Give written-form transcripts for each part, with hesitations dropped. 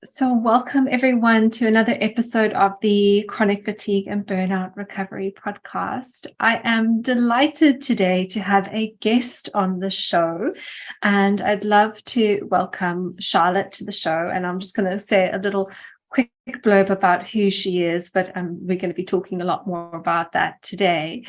So, welcome everyone to another episode of the Chronic Fatigue and Burnout Recovery podcast. I am delighted today to have a guest on the show, and I'd love to welcome Charlotte to the show. And I'm just going to say a little quick blurb about who she is, but we're going to be talking a lot more about that today.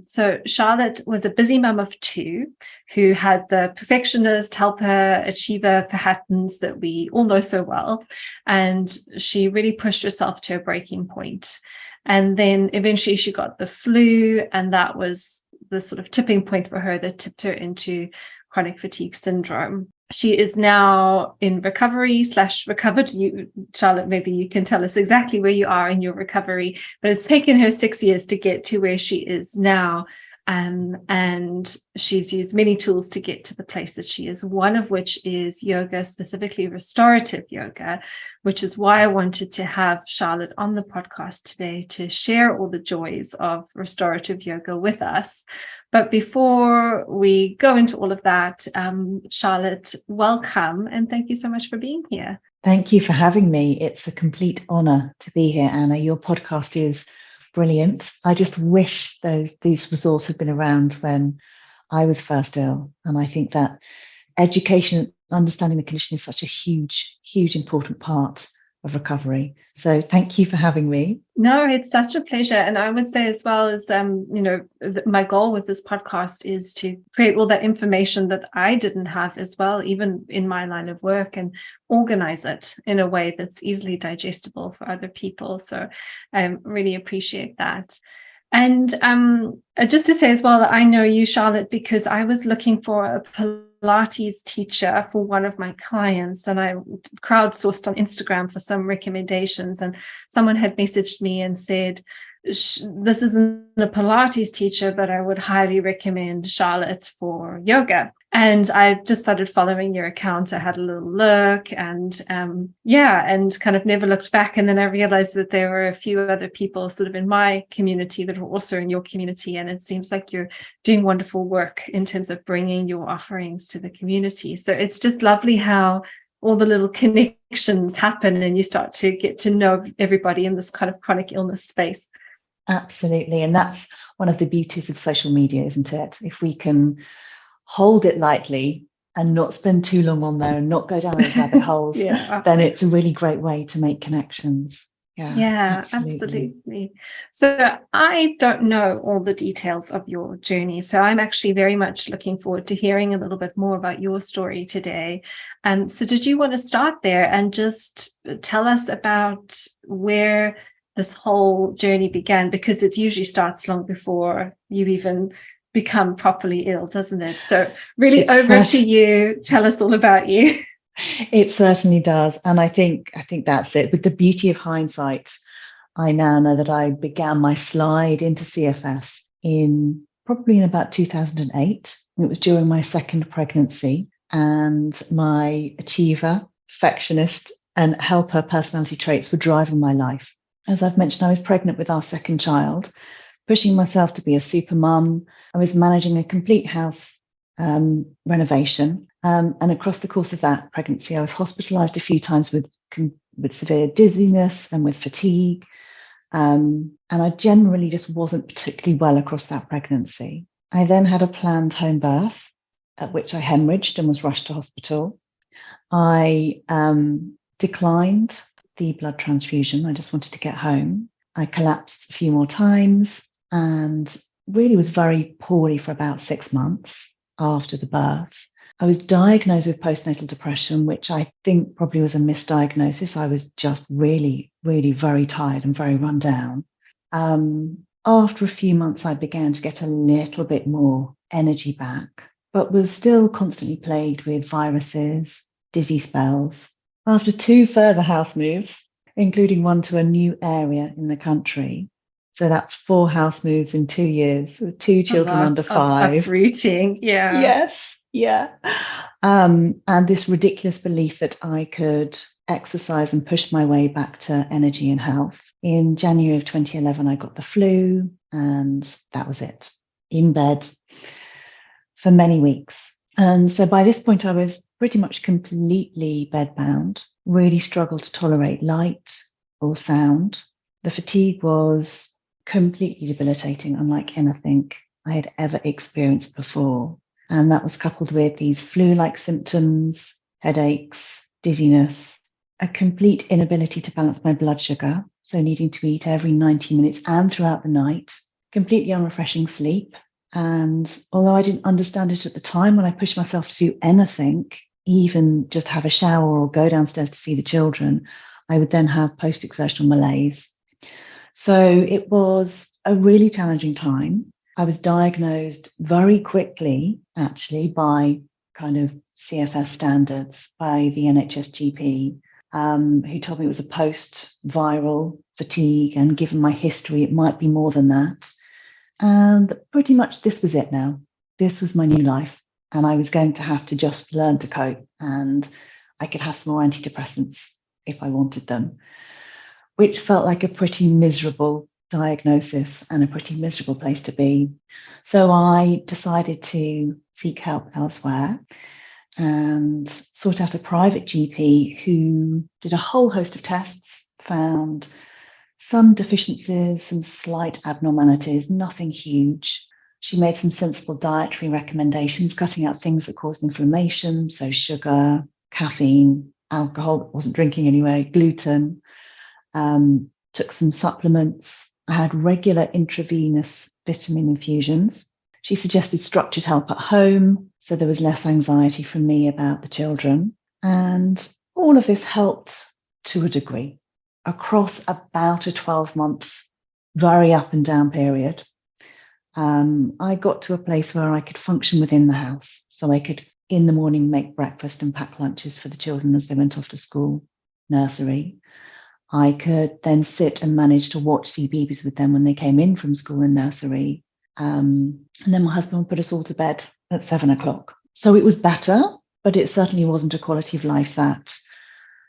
So Charlotte was a busy mum of two who had the perfectionist, helper, achiever patterns that we all know so well. And she really pushed herself to a breaking point. And then eventually she got the flu, and that was the sort of tipping point for her that tipped her into chronic fatigue syndrome. She is now in recovery/recovered. Charlotte, maybe you can tell us exactly where you are in your recovery, but it's taken her 6 years to get to where she is now. And she's used many tools to get to the place that she is, one of which is yoga, specifically restorative yoga, which is why I wanted to have Charlotte on the podcast today to share all the joys of restorative yoga with us. But before we go into all of that, Charlotte, welcome, and thank you so much for being here. Thank you for having me. It's a complete honor to be here, Anna. Your podcast is brilliant. I just wish these resources had been around when I was first ill. And I think that education, understanding the condition is such a huge, important part of recovery. So thank you for having me. No, it's such a pleasure. And I would say as well as, my goal with this podcast is to create all that information that I didn't have as well, even in my line of work, and organize it in a way that's easily digestible for other people. So I really appreciate that. And just to say as well that I know you, Charlotte, because I was looking for a Pilates teacher for one of my clients, and I crowdsourced on Instagram for some recommendations, and someone had messaged me and said, this isn't a Pilates teacher, but I would highly recommend Charlotte for yoga. And I just started following your account. I had a little look and and kind of never looked back. And then I realized that there were a few other people sort of in my community that were also in your community. And it seems like you're doing wonderful work in terms of bringing your offerings to the community. So it's just lovely how all the little connections happen and you start to get to know everybody in this kind of chronic illness space. Absolutely. And that's one of the beauties of social media, isn't it? If we can hold it lightly and not spend too long on there and not go down those rabbit holes, then it's a really great way to make connections. Yeah, absolutely. So I don't know all the details of your journey. So I'm actually very much looking forward to hearing a little bit more about your story today. So did you want to start there and just tell us about where this whole journey began? Because it usually starts long before you even become properly ill, doesn't it? So really over to you. Tell us all about you. It certainly does. And I think that's it. With the beauty of hindsight, I now know that I began my slide into CFS probably in about 2008. It was during my second pregnancy, and my achiever, perfectionist, and helper personality traits were driving my life. As I've mentioned, I was pregnant with our second child, pushing myself to be a super mum. I was managing a complete house renovation. And across the course of that pregnancy, I was hospitalized a few times with severe dizziness and with fatigue. And I generally just wasn't particularly well across that pregnancy. I then had a planned home birth, at which I hemorrhaged and was rushed to hospital. I declined the blood transfusion. I just wanted to get home. I collapsed a few more times and really was very poorly for about 6 months after the birth. I was diagnosed with postnatal depression, which I think probably was a misdiagnosis. I was just really, really very tired and very run down. After a few months, I began to get a little bit more energy back, but was still constantly plagued with viruses, dizzy spells. After 2 further house moves, including one to a new area in the country, so that's 4 house moves in 2 years, with 2 children under 5. Uprooting, yeah. Yes, yeah. And this ridiculous belief that I could exercise and push my way back to energy and health. In January of 2011, I got the flu, and that was it. In bed for many weeks. And so by this point, I was pretty much completely bedbound. really struggled to tolerate light or sound. The fatigue was completely debilitating, unlike anything I had ever experienced before. And that was coupled with these flu-like symptoms, headaches, dizziness, a complete inability to balance my blood sugar, so needing to eat every 90 minutes and throughout the night, completely unrefreshing sleep. And although I didn't understand it at the time, when I pushed myself to do anything, even just have a shower or go downstairs to see the children, I would then have post-exertional malaise. So it was a really challenging time. I was diagnosed very quickly, actually, by kind of CFS standards by the NHS GP, who told me it was a post-viral fatigue, and given my history, it might be more than that. And pretty much this was it now. This was my new life, and I was going to have to just learn to cope, and I could have some more antidepressants if I wanted them, which felt like a pretty miserable diagnosis and a pretty miserable place to be. So I decided to seek help elsewhere and sought out a private GP who did a whole host of tests, found some deficiencies, some slight abnormalities, nothing huge. She made some sensible dietary recommendations, cutting out things that caused inflammation, so sugar, caffeine, alcohol, wasn't drinking anyway, gluten. Took some supplements. I had regular intravenous vitamin infusions. She suggested structured help at home, so there was less anxiety from me about the children. And all of this helped to a degree across about a 12-month, very up and down period. I got to a place where I could function within the house. So I could, in the morning, make breakfast and pack lunches for the children as they went off to school, nursery. I could then sit and manage to watch CBeebies with them when they came in from school and nursery. And then my husband would put us all to bed at 7 o'clock. So it was better, but it certainly wasn't a quality of life that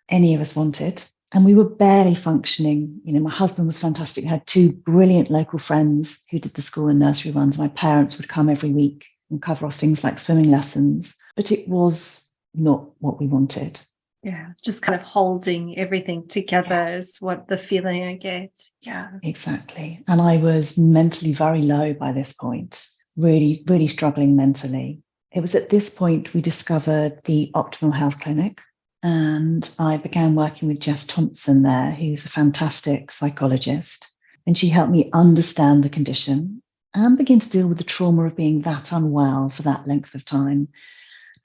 any of us wanted. And we were barely functioning. You know, my husband was fantastic. I had two brilliant local friends who did the school and nursery runs. My parents would come every week and cover off things like swimming lessons, but it was not what we wanted. Yeah, just kind of holding everything together is what the feeling I get. Yeah, exactly. And I was mentally very low by this point, really, really struggling mentally. It was at this point we discovered the Optimal Health Clinic, and I began working with Jess Thompson there, who's a fantastic psychologist. And she helped me understand the condition and begin to deal with the trauma of being that unwell for that length of time.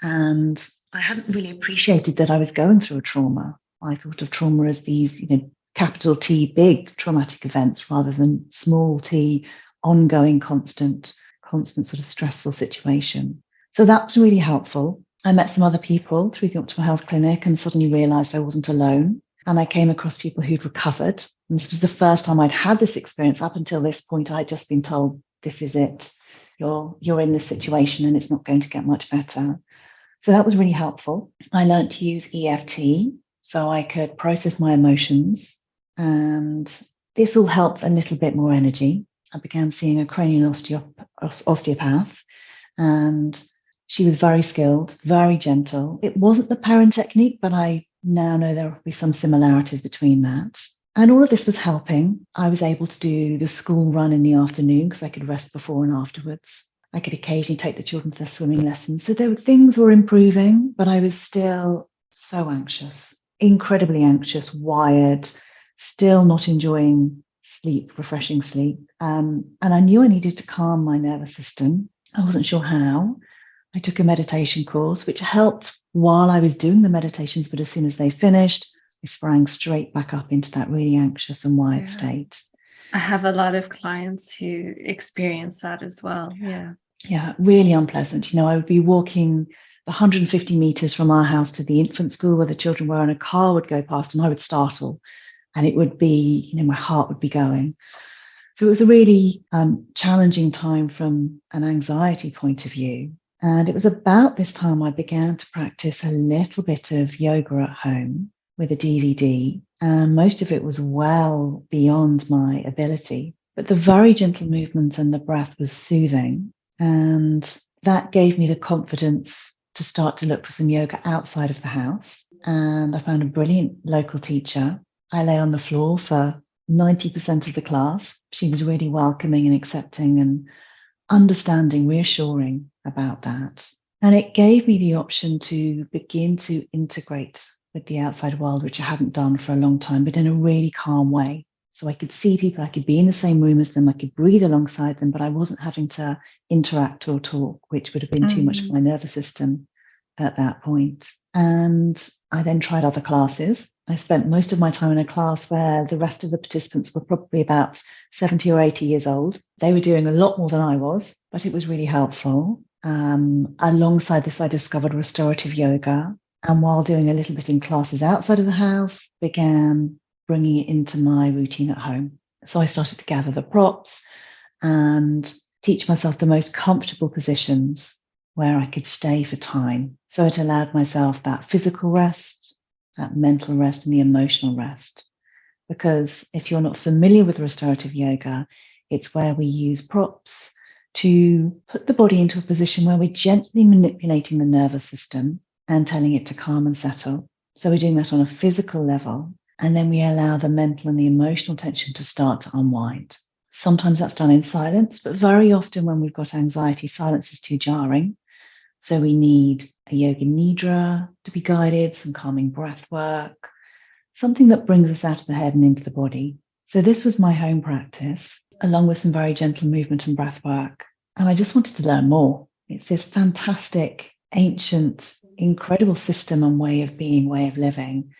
And I hadn't really appreciated that I was going through a trauma. I thought of trauma as these, capital T, big traumatic events rather than small t, ongoing, constant sort of stressful situation. So that was really helpful. I met some other people through the Optimal Health Clinic and suddenly realized I wasn't alone. And I came across people who'd recovered. And this was the first time I'd had this experience. Up until this point, I'd just been told, this is it. You're in this situation and it's not going to get much better. So that was really helpful. I learned to use EFT so I could process my emotions. And this all helped a little bit more energy. I began seeing a cranial osteopath, and she was very skilled, very gentle. It wasn't the parent technique, but I now know there will be some similarities between that. And all of this was helping. I was able to do the school run in the afternoon because I could rest before and afterwards. I could occasionally take the children to their swimming lessons. So things were improving, but I was still so anxious, incredibly anxious, wired, still not enjoying sleep, refreshing sleep. And I knew I needed to calm my nervous system. I wasn't sure how. I took a meditation course, which helped while I was doing the meditations, but as soon as they finished, I sprang straight back up into that really anxious and wired state. I have a lot of clients who experience that as well. Yeah, really unpleasant. I would be walking the 150 meters from our house to the infant school where the children were, and a car would go past and I would startle, and it would be, my heart would be going. So it was a really challenging time from an anxiety point of view. And it was about this time I began to practice a little bit of yoga at home with a DVD. And most of it was well beyond my ability. But the very gentle movement and the breath was soothing. And that gave me the confidence to start to look for some yoga outside of the house. and I found a brilliant local teacher. I lay on the floor for 90% of the class. She was really welcoming and accepting and understanding, reassuring about that. And it gave me the option to begin to integrate with the outside world, which I hadn't done for a long time, but in a really calm way. So I could see people, I could be in the same room as them, I could breathe alongside them, but I wasn't having to interact or talk, which would have been too much for my nervous system at that point. And I then tried other classes. I spent most of my time in a class where the rest of the participants were probably about 70 or 80 years old. They were doing a lot more than I was, but it was really helpful. Alongside this, I discovered restorative yoga. And while doing a little bit in classes outside of the house, began bringing it into my routine at home. So I started to gather the props and teach myself the most comfortable positions where I could stay for time. So it allowed myself that physical rest, that mental rest, and the emotional rest. Because if you're not familiar with restorative yoga, it's where we use props to put the body into a position where we're gently manipulating the nervous system and telling it to calm and settle. So we're doing that on a physical level, and then we allow the mental and the emotional tension to start to unwind. Sometimes that's done in silence, but very often when we've got anxiety, silence is too jarring. So we need a yoga nidra to be guided, some calming breath work, something that brings us out of the head and into the body. So this was my home practice, along with some very gentle movement and breath work. And I just wanted to learn more. It's this fantastic, ancient, incredible system and way of being, way of living.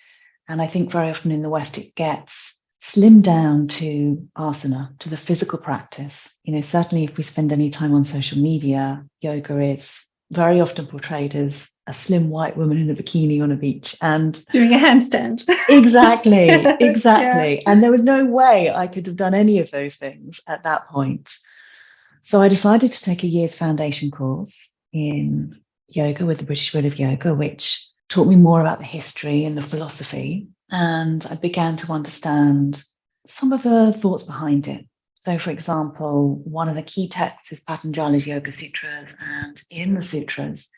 And I think very often in the West, it gets slimmed down to asana, to the physical practice. Certainly if we spend any time on social media, yoga is very often portrayed as a slim white woman in a bikini on a beach and doing a handstand. Exactly. Yeah. And there was no way I could have done any of those things at that point. So I decided to take a year's foundation course in yoga with the British School of Yoga, which taught me more about the history and the philosophy. And I began to understand some of the thoughts behind it. So, for example, one of the key texts is Patanjali's Yoga Sutras. And in the sutras,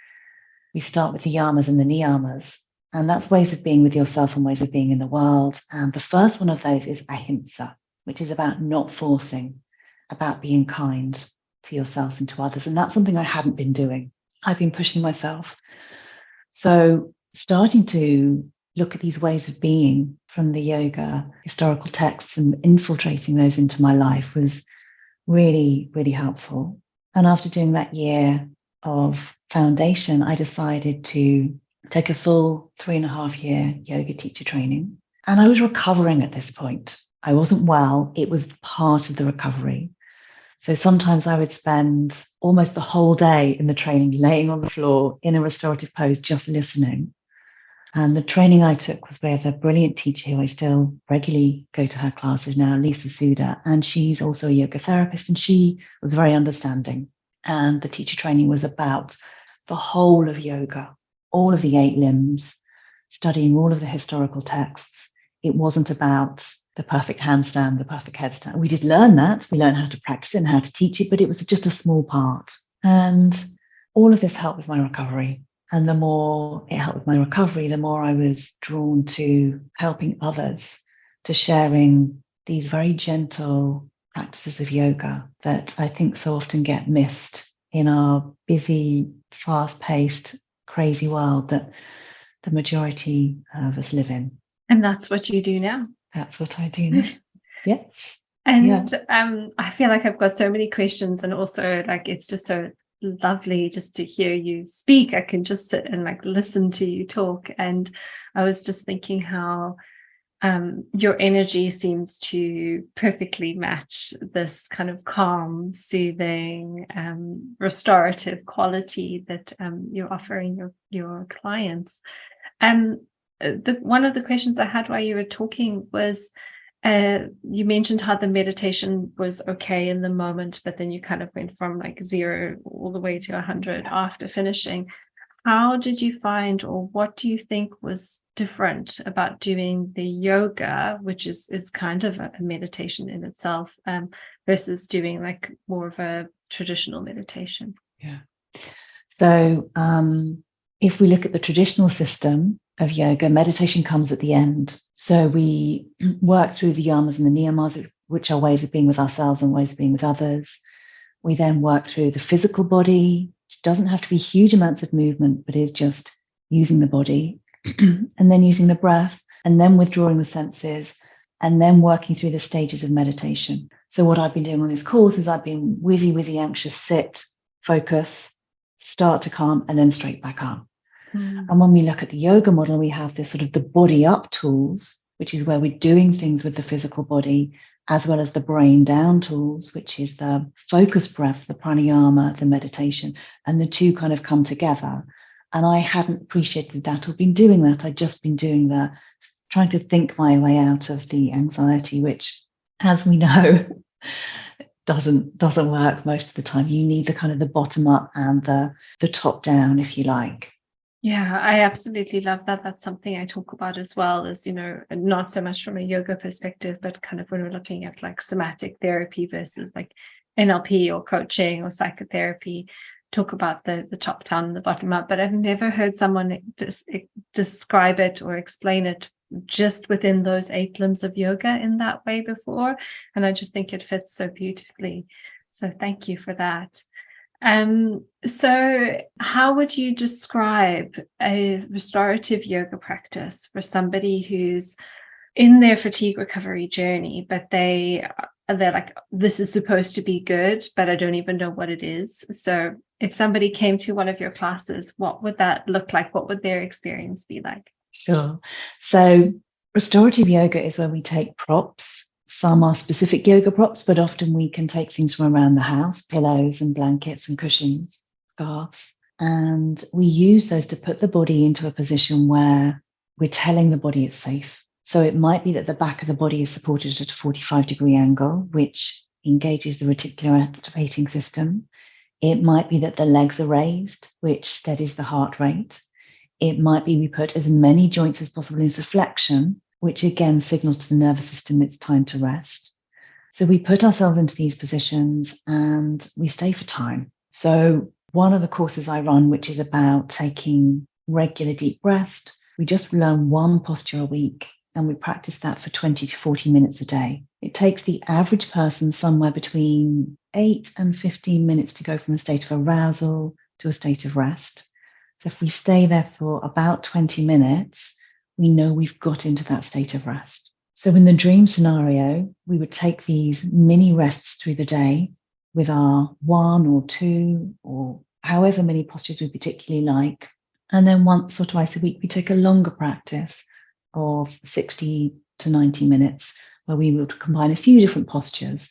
we start with the yamas and the niyamas. And that's ways of being with yourself and ways of being in the world. And the first one of those is ahimsa, which is about not forcing, about being kind to yourself and to others. And that's something I hadn't been doing. I've been pushing myself. So starting to look at these ways of being from the yoga historical texts and infiltrating those into my life was really, really helpful. And after doing that year of foundation, I decided to take a full 3.5-year yoga teacher training. And I was recovering at this point. I wasn't well. It was part of the recovery. So sometimes I would spend almost the whole day in the training, laying on the floor in a restorative pose, just listening. And the training I took was with a brilliant teacher who I still regularly go to her classes now, Lisa Suda, and she's also a yoga therapist, and she was very understanding. And the teacher training was about the whole of yoga, all of the 8 limbs, studying all of the historical texts. It wasn't about the perfect handstand, the perfect headstand. We did learn that. We learned how to practice it and how to teach it, but it was just a small part. And all of this helped with my recovery. And the more it helped with my recovery, the more I was drawn to helping others, to sharing these very gentle practices of yoga that I think so often get missed in our busy, fast-paced, crazy world that the majority of us live in. And that's what you do now. That's what I do now. Yeah. And I feel like I've got so many questions, and also like it's just so lovely just to hear you speak. I can just sit and like listen to you talk. And I was just thinking how your energy seems to perfectly match this kind of calm, soothing, restorative quality that you're offering your clients. One of the questions I had while you were talking was, you mentioned how the meditation was okay in the moment, but then you kind of went from like 0 all the way to 100 after finishing. How did you find, or what do you think was different about doing the yoga, which is kind of a meditation in itself, versus doing like more of a traditional meditation? Yeah. So if we look at the traditional system, of yoga. Meditation comes at the end. So we work through the yamas and the niyamas, which are ways of being with ourselves and ways of being with others. We then work through the physical body, which doesn't have to be huge amounts of movement, but is just using the body, and then using the breath, and then withdrawing the senses, and then working through the stages of meditation. So what I've been doing on this course is I've been wizzy, anxious, sit, focus, start to calm, and then straight back up. And when we look at the yoga model, we have this sort of the body up tools, which is where we're doing things with the physical body, as well as the brain down tools, which is the focus breath, the pranayama, the meditation, and the two kind of come together. And I hadn't appreciated that or been doing that. I'd just been doing that, trying to think my way out of the anxiety, which, as we know, doesn't work most of the time. You need the kind of the bottom up and the top down, if you like. Yeah, I absolutely love that. That's something I talk about as well, as, not so much from a yoga perspective, but kind of when we're looking at like somatic therapy versus like NLP or coaching or psychotherapy, talk about the top down and the bottom up. But I've never heard someone describe it or explain it just within those 8 limbs of yoga in that way before. And I just think it fits so beautifully. So thank you for that. So how would you describe a restorative yoga practice for somebody who's in their fatigue recovery journey, but they're like, this is supposed to be good, but I don't even know what it is? So if somebody came to one of your classes, what would that look like? What would their experience be like? Sure. So restorative yoga is where we take props. Some are specific yoga props, but often we can take things from around the house, pillows and blankets and cushions, scarves. And we use those to put the body into a position where we're telling the body it's safe. So it might be that the back of the body is supported at a 45-degree angle, which engages the reticular activating system. It might be that the legs are raised, which steadies the heart rate. It might be we put as many joints as possible into flexion, which again signals to the nervous system it's time to rest. So we put ourselves into these positions and we stay for time. So one of the courses I run, which is about taking regular deep rest, we just learn one posture a week and we practice that for 20 to 40 minutes a day. It takes the average person somewhere between 8 and 15 minutes to go from a state of arousal to a state of rest. So if we stay there for about 20 minutes, we know we've got into that state of rest. So in the dream scenario, we would take these mini rests through the day with our 1 or 2 or however many postures we particularly like. And then once or twice a week, we take a longer practice of 60 to 90 minutes where we would combine a few different postures.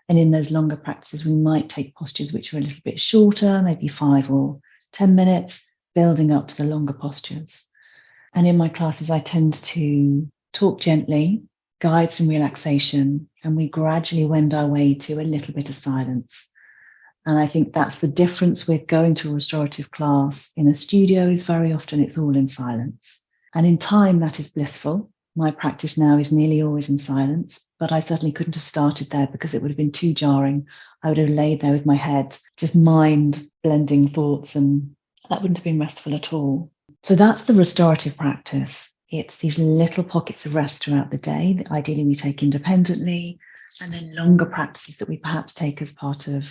And in those longer practices, we might take postures which are a little bit shorter, maybe 5 or 10 minutes, building up to the longer postures. And in my classes, I tend to talk gently, guide some relaxation, and we gradually wend our way to a little bit of silence. And I think that's the difference with going to a restorative class in a studio is very often it's all in silence. And in time, that is blissful. My practice now is nearly always in silence, but I certainly couldn't have started there because it would have been too jarring. I would have laid there with my head, just mind blending thoughts, and that wouldn't have been restful at all. So that's the restorative practice. It's these little pockets of rest throughout the day that ideally we take independently, and then longer practices that we perhaps take as part of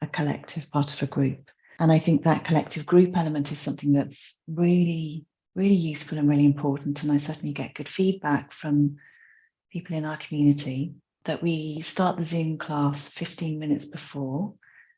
a collective, part of a group. And I think that collective group element is something that's really, really useful and really important. And I certainly get good feedback from people in our community that we start the Zoom class 15 minutes before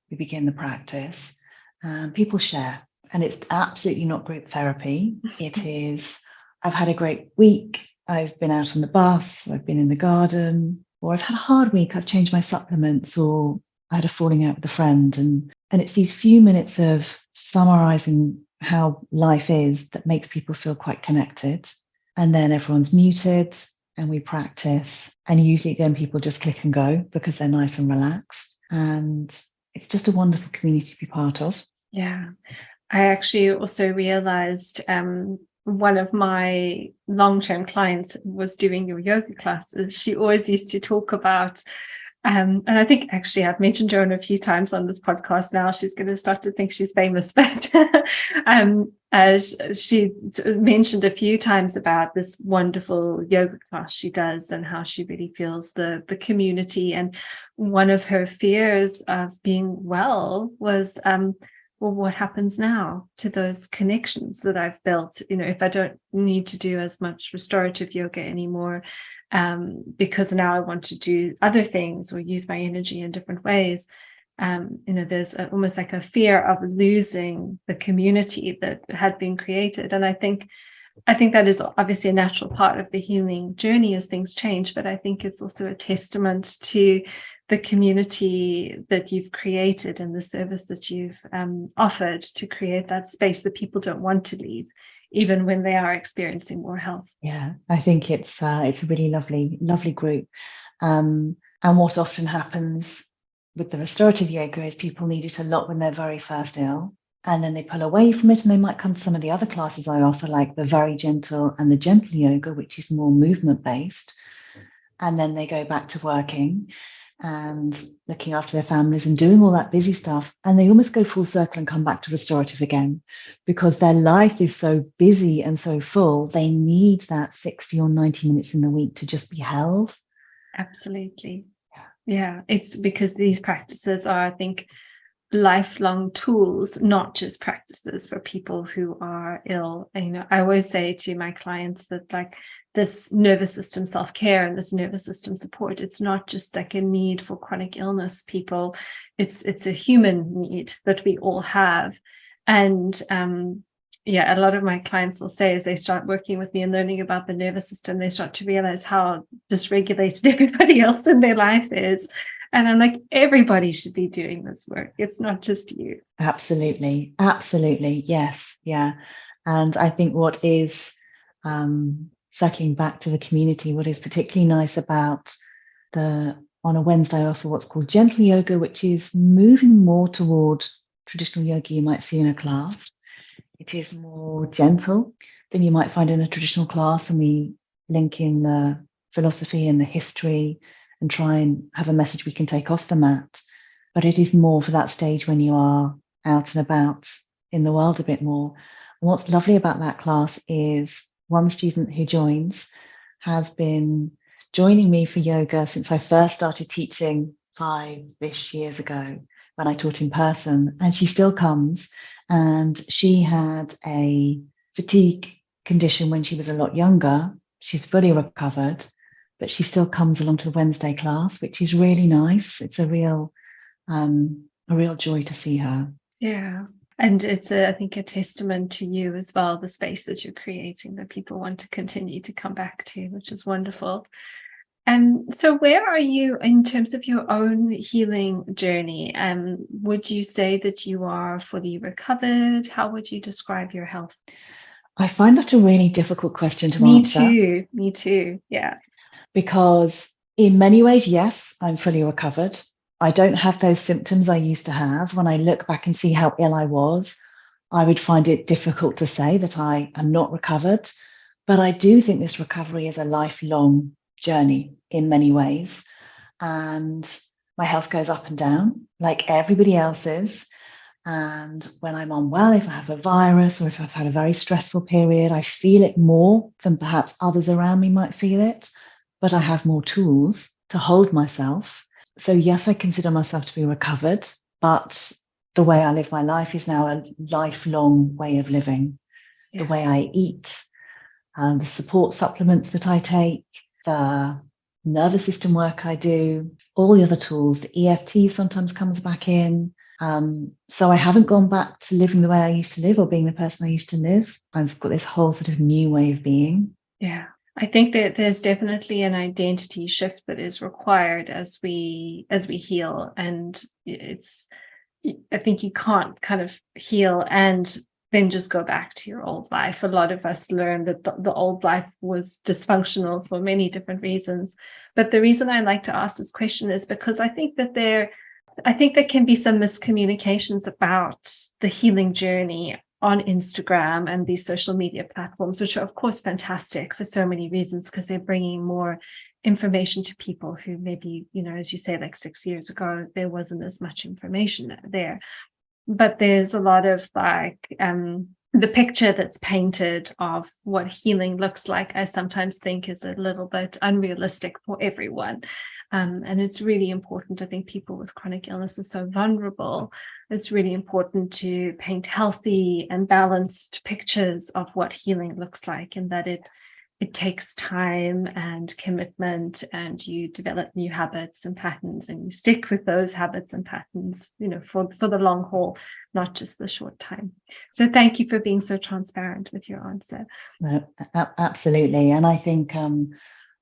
we begin the practice, and people share. And it's absolutely not group therapy. It is, I've had a great week. I've been out on the bus. I've been in the garden, or I've had a hard week. I've changed my supplements, or I had a falling out with a friend. And it's these few minutes of summarizing how life is that makes people feel quite connected. And then everyone's muted and we practice. And usually then people just click and go because they're nice and relaxed. And it's just a wonderful community to be part of. Yeah. I actually also realized one of my long-term clients was doing your yoga classes. She always used to talk about And I think actually I've mentioned Joan a few times on this podcast now. She's going to start to think she's famous, but she mentioned a few times about this wonderful yoga class she does and how she really feels the community. And one of her fears of being well was, well, what happens now to those connections that I've built? If I don't need to do as much restorative yoga anymore, because now I want to do other things or use my energy in different ways. There's almost like a fear of losing the community that had been created. And I think that is obviously a natural part of the healing journey as things change, but I think it's also a testament to the community that you've created and the service that you've offered to create that space that people don't want to leave, even when they are experiencing more health. Yeah, I think it's a really lovely group. And what often happens with the restorative yoga is people need it a lot when they're very first ill, and then they pull away from it, and they might come to some of the other classes I offer, like the very gentle and the gentle yoga, which is more movement based. And then they go back to working and looking after their families and doing all that busy stuff, and they almost go full circle and come back to restorative again, because their life is so busy and so full. They need that 60 or 90 minutes in the week to just be held. Absolutely. Yeah, it's because these practices are, I think, lifelong tools, not just practices for people who are ill. I always say to my clients that, like, this nervous system self-care and this nervous system support, it's not just like a need for chronic illness people. It's a human need that we all have. And a lot of my clients will say, as they start working with me and learning about the nervous system, they start to realize how dysregulated everybody else in their life is. And I'm like, everybody should be doing this work. It's not just you. Absolutely. Yes. Yeah. And I think what is circling back to the community, what is particularly nice about on a Wednesday, I offer what's called gentle yoga, which is moving more toward traditional yoga you might see in a class. It is more gentle than you might find in a traditional class, and we link in the philosophy and the history and try and have a message we can take off the mat. But it is more for that stage when you are out and about in the world a bit more. And what's lovely about that class is one student who joins has been joining me for yoga since I first started teaching 5-ish years ago, when I taught in person, and she still comes. And she had a fatigue condition when she was a lot younger. She's fully recovered, but she still comes along to the Wednesday class, which is really nice. It's a real joy to see her. Yeah. And it's, I think, a testament to you as well, the space that you're creating that people want to continue to come back to, which is wonderful. And so where are you in terms of your own healing journey? Would you say that you are fully recovered? How would you describe your health? I find that a really difficult question to answer. Me too. Yeah. Because in many ways, yes, I'm fully recovered. I don't have those symptoms I used to have. When I look back and see how ill I was, I would find it difficult to say that I am not recovered. But I do think this recovery is a lifelong journey in many ways. And my health goes up and down like everybody else's. And when I'm unwell, if I have a virus or if I've had a very stressful period, I feel it more than perhaps others around me might feel it. But I have more tools to hold myself. So yes, I consider myself to be recovered, but the way I live my life is now a lifelong way of living. Yeah. The way I eat, the support supplements that I take, the nervous system work I do, all the other tools, the EFT sometimes comes back in. So I haven't gone back to living the way I used to live or being the person I used to live. I've got this whole sort of new way of being. Yeah. I think that there's definitely an identity shift that is required as we heal. And I think you can't kind of heal and then just go back to your old life. A lot of us learn that the old life was dysfunctional for many different reasons. But the reason I like to ask this question is because I think there can be some miscommunications about the healing journey. on Instagram and these social media platforms, which are of course fantastic for so many reasons, because they're bringing more information to people who maybe, as you say, like 6 years ago, there wasn't as much information there. But there's a lot of the picture that's painted of what healing looks like, I sometimes think is a little bit unrealistic for everyone. And it's really important. I think people with chronic illness are so vulnerable. It's really important to paint healthy and balanced pictures of what healing looks like, and that it takes time and commitment, and you develop new habits and patterns, and you stick with those habits and patterns, for the long haul, not just the short time. So thank you for being so transparent with your answer. No, absolutely. And I think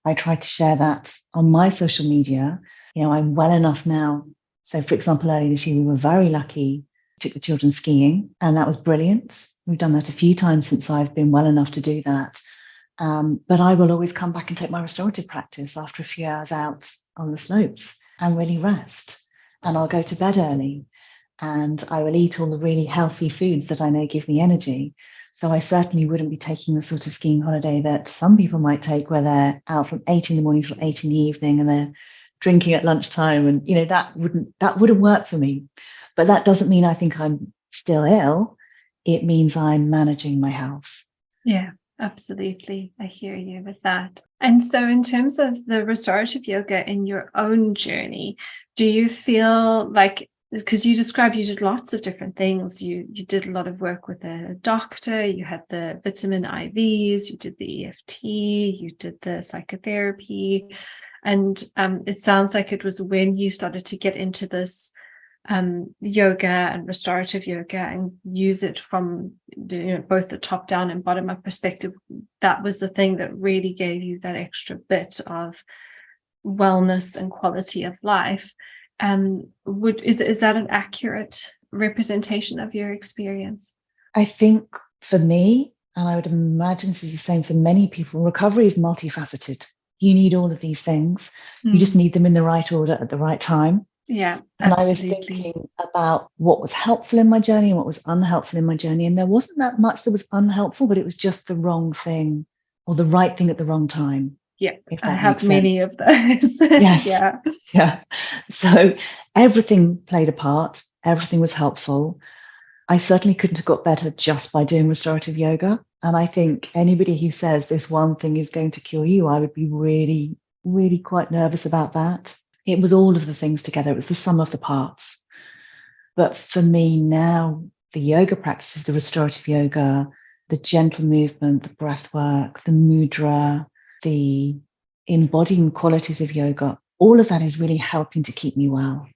I try to share that on my social media. I'm well enough now. So, for example, earlier this year, we were very lucky. Took the children skiing, and that was brilliant. We've done that a few times since I've been well enough to do that. But I will always come back and take my restorative practice after a few hours out on the slopes and really rest. And I'll go to bed early, and I will eat all the really healthy foods that I know give me energy. So I certainly wouldn't be taking the sort of skiing holiday that some people might take, where they're out from 8 in the morning till 8 in the evening and they're drinking at lunchtime. And, that wouldn't work for me. But that doesn't mean I think I'm still ill. It means I'm managing my health. Yeah, absolutely. I hear you with that. And so in terms of the restorative yoga in your own journey, do you feel like, because you described you did lots of different things. You did a lot of work with a doctor, you had the vitamin IVs, you did the EFT, you did the psychotherapy. And it sounds like it was when you started to get into this yoga and restorative yoga and use it from both the top down and bottom up perspective, that was the thing that really gave you that extra bit of wellness and quality of life. Is that an accurate representation of your experience? I think for me, and I would imagine this is the same for many people, recovery is multifaceted. You need all of these things. You just need them in the right order at the right time. Yeah, and absolutely. I was thinking about what was helpful in my journey and what was unhelpful in my journey. And there wasn't that much that was unhelpful, but it was just the wrong thing or the right thing at the wrong time. Yeah, I have many of those. Yes. Yeah. So everything played a part. Everything was helpful. I certainly couldn't have got better just by doing restorative yoga. And I think anybody who says this one thing is going to cure you, I would be really, really quite nervous about that. It was all of the things together. It was the sum of the parts. But for me now, the yoga practices, the restorative yoga, the gentle movement, the breath work, the mudra, the embodying qualities of yoga, all of that is really helping to keep me well.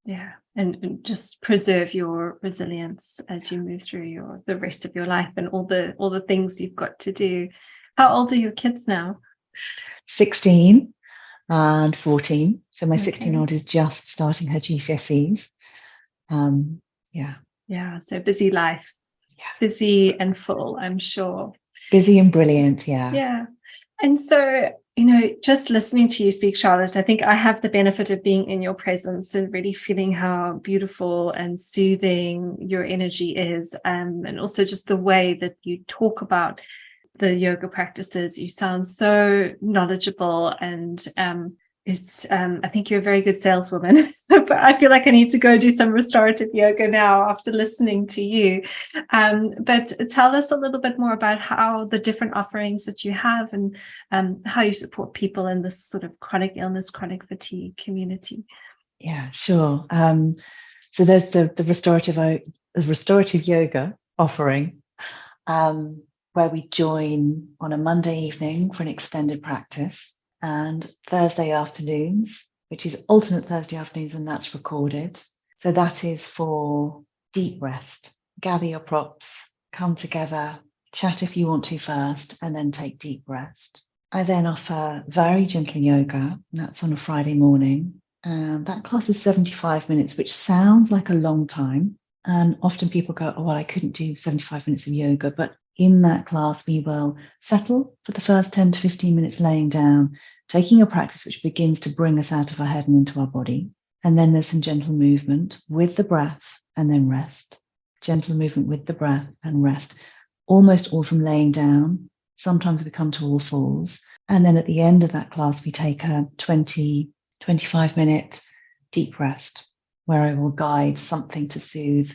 Yeah. And just preserve your resilience as you move through the rest of your life and all the things you've got to do. How old are your kids now? 16 and 14. So my 16-year-old is just starting her GCSEs. Yeah, so busy life. Yeah. Busy and full, I'm sure. Busy and brilliant, yeah. Yeah. And so, just listening to you speak, Charlotte, I think I have the benefit of being in your presence and really feeling how beautiful and soothing your energy is. And also just the way that you talk about the yoga practices. You sound so knowledgeable, and I think you're a very good saleswoman. But I feel like I need to go do some restorative yoga now after listening to you. But tell us a little bit more about how the different offerings that you have and how you support people in this sort of chronic illness, chronic fatigue community. Yeah, sure. So there's the restorative yoga offering, where we join on a Monday evening for an extended practice, and Thursday afternoons, which is alternate Thursday afternoons, and that's recorded. So that is for deep rest. Gather your props, come together, chat if you want to first, and then take deep rest. I then offer very gentle yoga, and that's on a Friday morning. And that class is 75 minutes, which sounds like a long time. And often people go, oh, well, I couldn't do 75 minutes of yoga. But in that class, we will settle for the first 10 to 15 minutes laying down, taking a practice which begins to bring us out of our head and into our body. And then there's some gentle movement with the breath, and then rest. gentle movement with the breath and rest, almost all from laying down. Sometimes we come to all fours. And then at the end of that class, we take a 20, 25-minute deep rest where I will guide something to soothe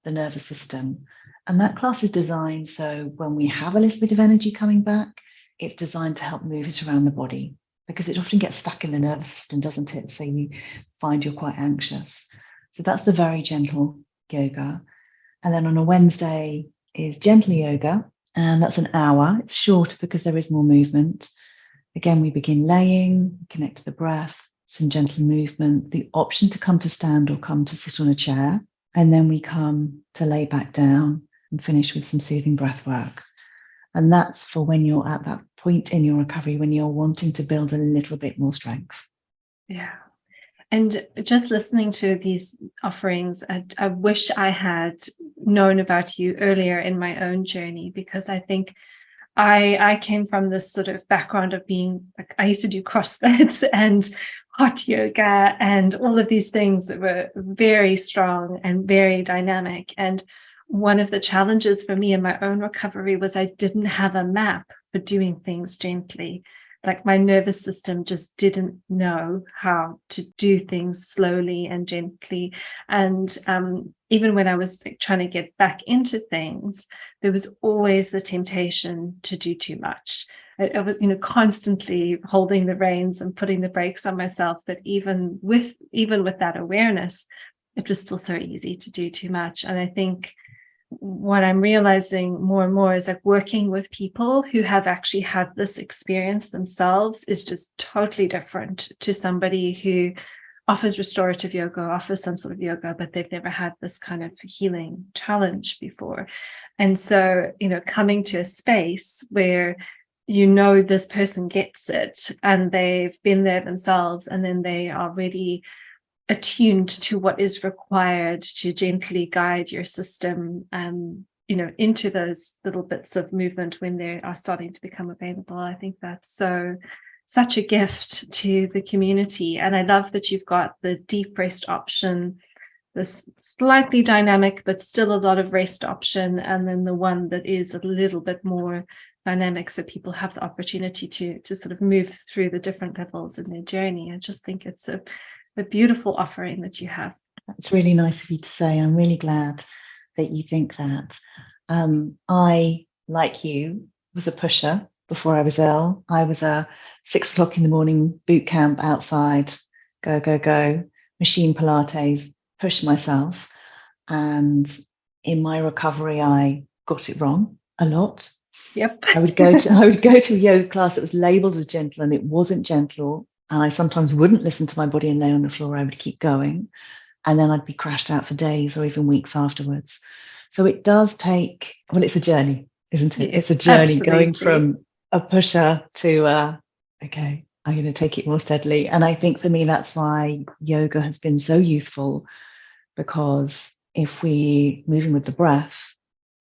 the nervous system. And that class is designed so when we have a little bit of energy coming back, it's designed to help move it around the body, because it often gets stuck in the nervous system, doesn't it? So you find you're quite anxious. So that's the very gentle yoga. And then on a Wednesday is gentle yoga, and that's an hour. It's shorter because there is more movement. Again, we begin laying, connect to the breath, some gentle movement, the option to come to stand or come to sit on a chair. And then we come to lay back down and finish with some soothing breath work. And that's for when you're at that point in your recovery, when you're wanting to build a little bit more strength. Yeah. And just listening to these offerings, I wish I had known about you earlier in my own journey, because I think I came from this sort of background of being, like, I used to do CrossFit and hot yoga and all of these things that were very strong and very dynamic. And one of the challenges for me in my own recovery was I didn't have a map for doing things gently. Like, my nervous system just didn't know how to do things slowly and gently. And even when I was trying to get back into things, there was always the temptation to do too much. I was, constantly holding the reins and putting the brakes on myself. But even with that awareness, it was still so easy to do too much. And I think what I'm realizing more and more is, like, working with people who have actually had this experience themselves is just totally different to somebody who offers restorative yoga, offers some sort of yoga, but they've never had this kind of healing challenge before. And so, coming to a space where this person gets it and they've been there themselves, and then they are really attuned to what is required to gently guide your system into those little bits of movement when they are starting to become available. I think that's such a gift to the community. And I love that you've got the deep rest option, this slightly dynamic but still a lot of rest option, and then the one that is a little bit more dynamic, so people have the opportunity to sort of move through the different levels in their journey. I just think it's a beautiful offering that you have. It's really nice of you to say. I'm really glad that you think that. I, like you, was a pusher before I was ill. I was a 6 o'clock in the morning boot camp outside, go, machine Pilates, push myself. And in my recovery, I got it wrong a lot. Yep. I would go to a yoga class that was labeled as gentle, and it wasn't gentle. And I sometimes wouldn't listen to my body and lay on the floor. I would keep going. And then I'd be crashed out for days or even weeks afterwards. So it does take, it's a journey, isn't it? Yes, it's a journey, absolutely. going from a pusher to, okay, I'm going to take it more steadily. And I think for me, that's why yoga has been so useful, because if we move in with the breath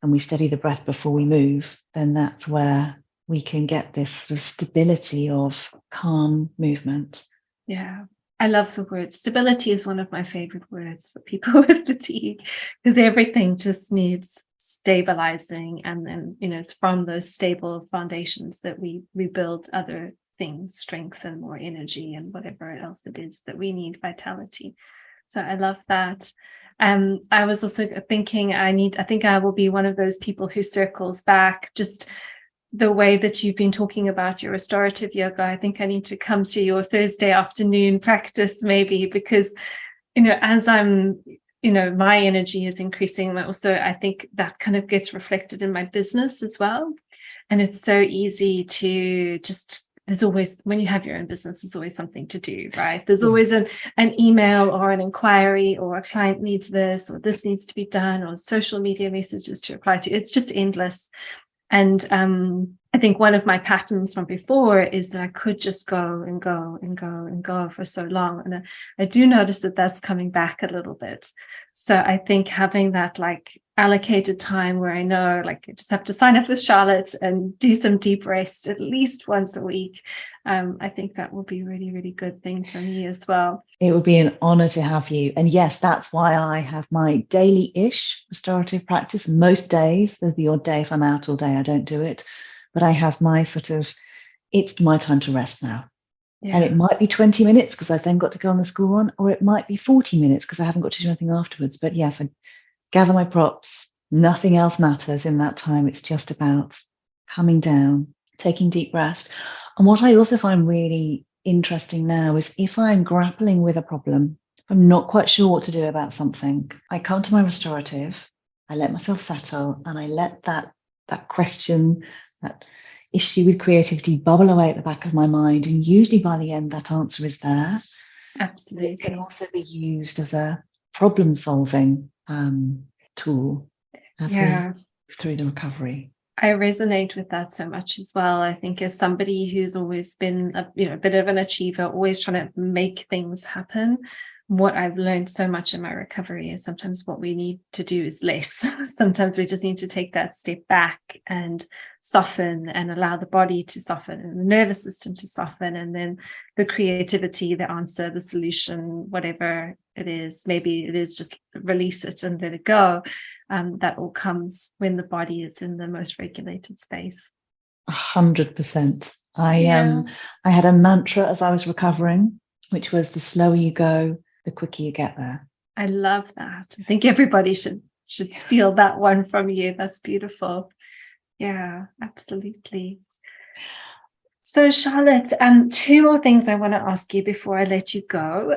and we steady the breath before we move, then that's where we can get this sort of stability of calm movement. Yeah, I love the word stability. Is one of my favorite words for people with fatigue, because everything just needs stabilizing, and then it's from those stable foundations that we build other things, strength and more energy and whatever else it is that we need, vitality. So I love that. I was also thinking I think I will be one of those people who circles back, just the way that you've been talking about your restorative yoga. I think I need to come to your Thursday afternoon practice maybe, because, as I'm, my energy is increasing. Also, I think that kind of gets reflected in my business as well. And it's so easy to just, there's always, when you have your own business, there's always something to do, right? There's always an email or an inquiry, or a client needs this, or this needs to be done, or social media messages to reply to. It's just endless. And I think one of my patterns from before is that I could just go and go and go and go for so long. And I do notice that that's coming back a little bit. So I think having that like allocated time where I know like I just have to sign up with Charlotte and do some deep rest at least once a week. I think that will be a really, really good thing for me as well. It would be an honor to have you. And yes, that's why I have my daily-ish restorative practice. Most days, there's the odd day if I'm out all day, I don't do it. But I have my sort of, it's my time to rest now. Yeah. And it might be 20 minutes because I've then got to go on the school run, or it might be 40 minutes because I haven't got to do anything afterwards. But yes, I gather my props. Nothing else matters in that time. It's just about coming down, taking deep rest. And what I also find really interesting now is if I'm grappling with a problem, if I'm not quite sure what to do about something, I come to my restorative, I let myself settle, and I let that question, that issue with creativity bubble away at the back of my mind. And usually by the end, that answer is there. Absolutely. It can also be used as a problem-solving tool as we move through the recovery. I resonate with that so much as well. I think as somebody who's always been a bit of an achiever, always trying to make things happen, what I've learned so much in my recovery is sometimes what we need to do is less. Sometimes we just need to take that step back and soften and allow the body to soften and the nervous system to soften, and then the creativity, the answer, the solution, whatever it is, maybe it is just release it and let it go. That all comes when the body is in the most regulated space. 100%. I had a mantra as I was recovering, which was the slower you go, the quicker you get there. I love that. I think everybody should steal that one from you. That's beautiful. Yeah, absolutely. So Charlotte, two more things I want to ask you before I let you go.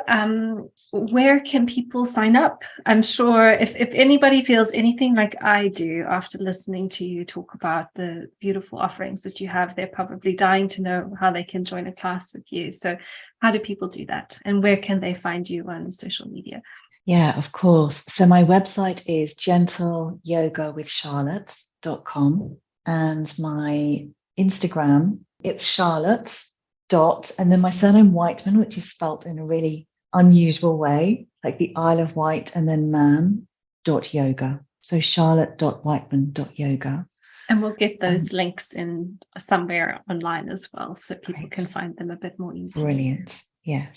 Where can people sign up? I'm sure if anybody feels anything like I do after listening to you talk about the beautiful offerings that you have, they're probably dying to know how they can join a class with you. So how do people do that? And where can they find you on social media? Yeah, of course. So my website is gentleyogawithcharlotte.com, and my Instagram, it's Charlotte dot, and then my surname Wightman, which is spelt in a really unusual way, like the Isle of Wight and then man .yoga. So charlotte.wightman.yoga. And we'll get those links in somewhere online as well, so people can find them a bit more easily. Brilliant. Yes.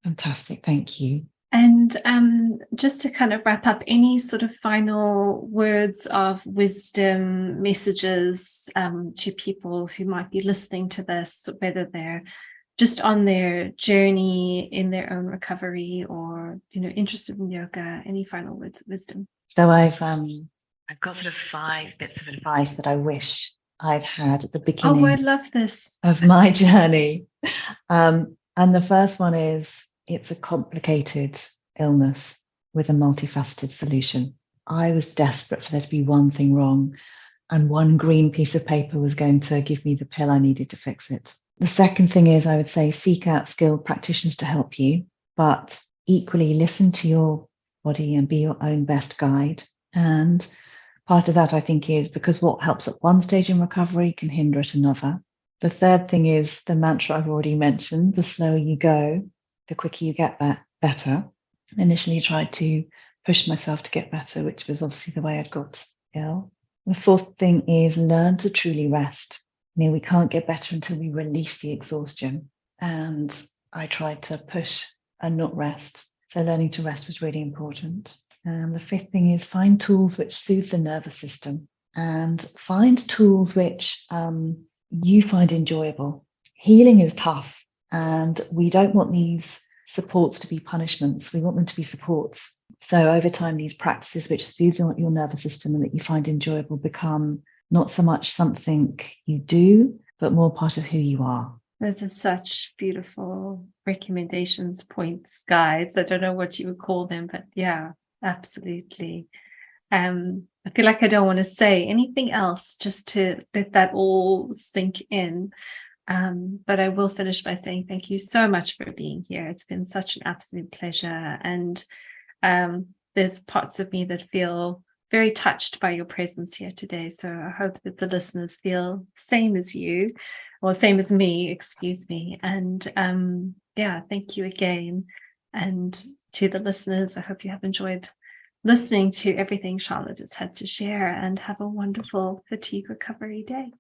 Fantastic. Thank you. And just to kind of wrap up, any sort of final words of wisdom, messages to people who might be listening to this, whether they're just on their journey in their own recovery or, interested in yoga, any final words of wisdom? So I've got sort of 5 bits of advice that I wish I'd had at the beginning. Oh, I love this. Of my journey. And the first one is, it's a complicated illness with a multifaceted solution. I was desperate for there to be one thing wrong, and one green piece of paper was going to give me the pill I needed to fix it. The second thing is, I would say, seek out skilled practitioners to help you, but equally listen to your body and be your own best guide. And part of that, I think, is because what helps at one stage in recovery can hinder at another. The third thing is the mantra I've already mentioned: the slower you go, the quicker you get better. Initially tried to push myself to get better, which was obviously the way I'd got ill. The fourth thing is learn to truly rest. We can't get better until we release the exhaustion. And I tried to push and not rest. So learning to rest was really important. And the fifth thing is find tools which soothe the nervous system, and find tools which you find enjoyable. Healing is tough, and we don't want these supports to be punishments. We want them to be supports. So over time, these practices which soothe your nervous system and that you find enjoyable become not so much something you do, but more part of who you are. Those are such beautiful recommendations, points, guides. I don't know what you would call them, but yeah, absolutely. I feel like I don't want to say anything else, just to let that all sink in. But I will finish by saying thank you so much for being here. It's been such an absolute pleasure. And there's parts of me that feel very touched by your presence here today. So I hope that the listeners feel same as you, or same as me, excuse me. And thank you again. And to the listeners, I hope you have enjoyed listening to everything Charlotte has had to share, and have a wonderful fatigue recovery day.